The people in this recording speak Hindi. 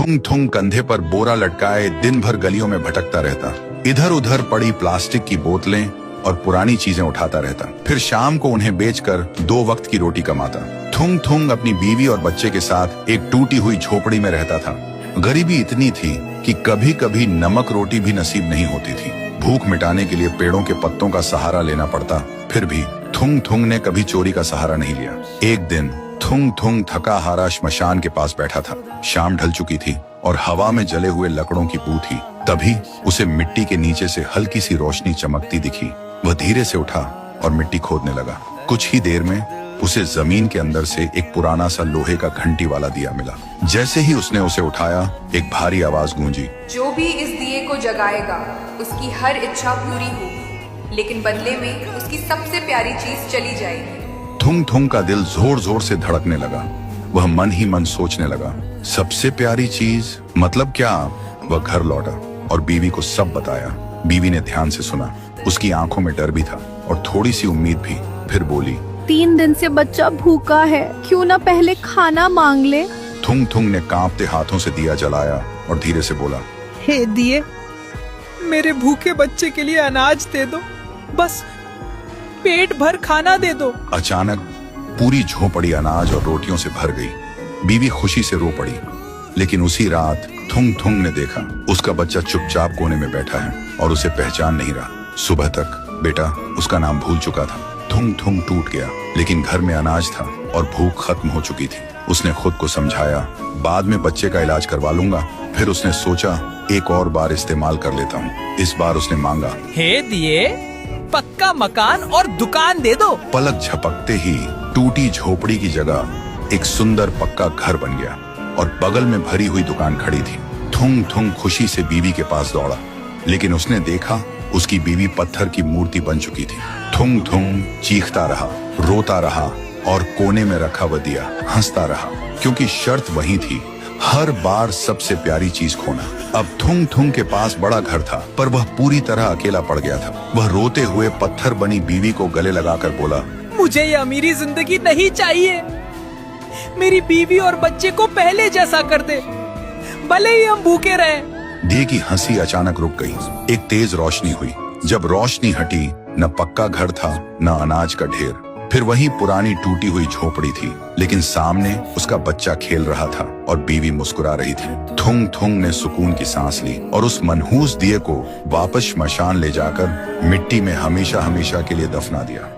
थुंग थुंग कंधे पर बोरा लटकाए दिन भर गलियों में भटकता रहता। इधर उधर पड़ी प्लास्टिक की बोतलें और पुरानी चीजें उठाता रहता। फिर शाम को उन्हें बेचकर 2 वक्त की रोटी कमाता। थुंग थुंग अपनी बीवी और बच्चे के साथ एक टूटी हुई झोपड़ी में रहता था। गरीबी इतनी थी कि कभी कभी नमक रोटी भी नसीब नहीं होती थी। भूख मिटाने के लिए पेड़ों के पत्तों का सहारा लेना पड़ता। फिर भी थुंग थुंग ने कभी चोरी का सहारा नहीं लिया। एक दिन थुंग थुंग थका हारा श्मशान के पास बैठा था। शाम ढल चुकी थी और हवा में जले हुए लकड़ों की बू थी। तभी उसे मिट्टी के नीचे से हल्की सी रोशनी चमकती दिखी। वह धीरे से उठा और मिट्टी खोदने लगा। कुछ ही देर में उसे जमीन के अंदर से एक पुराना सा लोहे का घंटी वाला दिया मिला। जैसे ही उसने उसे उठाया, एक भारी आवाज गूंजी, जो भी इस दिए को जगाएगा उसकी हर इच्छा पूरी होगी, लेकिन बदले में उसकी सबसे प्यारी चीज चली जाएगी। थुंग थुंग का दिल जोर जोर से धड़कने लगा। वह मन ही मन सोचने लगा, सबसे प्यारी चीज मतलब क्या? वह घर लौटा और बीवी को सब बताया। बीवी ने ध्यान से सुना। उसकी आंखों में डर भी था और थोड़ी सी उम्मीद भी। फिर बोली, 3 दिन से बच्चा भूखा है, क्यों ना पहले खाना मांग ले। थुंग थुंग ने कांपते हाथों से दिया जलाया और धीरे से बोला, हे दिए, मेरे भूखे बच्चे के लिए अनाज दे दो, बस पेट भर खाना दे दो। अचानक पूरी झोपड़ी अनाज और रोटियों से भर गई। बीवी खुशी से रो पड़ी। लेकिन उसी रात थुंग थुंग ने देखा उसका बच्चा चुपचाप कोने में बैठा है और उसे पहचान नहीं रहा। सुबह तक बेटा उसका नाम भूल चुका था। थुंग थुंग टूट गया, लेकिन घर में अनाज था और भूख खत्म हो चुकी थी। उसने खुद को समझाया, बाद में बच्चे का इलाज करवा लूंगा। फिर उसने सोचा, एक और बार इस्तेमाल कर लेता हूँ। इस बार उसने मांगा, हे दिए, पक्का मकान और दुकान दे दो। पलक झपकते ही टूटी झोपड़ी की जगह एक सुंदर पक्का घर बन गया और बगल में भरी हुई दुकान खड़ी थी। थुंग थुंग खुशी से बीवी के पास दौड़ा, लेकिन उसने देखा उसकी बीवी पत्थर की मूर्ति बन चुकी थी। थुंग थुंग चीखता रहा, रोता रहा और कोने में रखा वह दिया हंसता रहा, क्योंकि शर्त वही थी, हर बार सबसे प्यारी चीज खोना। अब थुंग थुंग के पास बड़ा घर था, पर वह पूरी तरह अकेला पड़ गया था। वह रोते हुए पत्थर बनी बीवी को गले लगाकर बोला, मुझे ये अमीरी जिंदगी नहीं चाहिए। मेरी बीवी और बच्चे को पहले जैसा कर दे, भले ही हम भूखे रहें। दिए की हंसी अचानक रुक गई। एक तेज रोशनी हुई। जब रोशनी हटी, न पक्का घर था न अनाज का ढेर। फिर वही पुरानी टूटी हुई झोपड़ी थी, लेकिन सामने उसका बच्चा खेल रहा था और बीवी मुस्कुरा रही थी। थुंग थुंग ने सुकून की सांस ली और उस मनहूस दिए को वापस श्मशान ले जाकर मिट्टी में हमेशा हमेशा के लिए दफना दिया।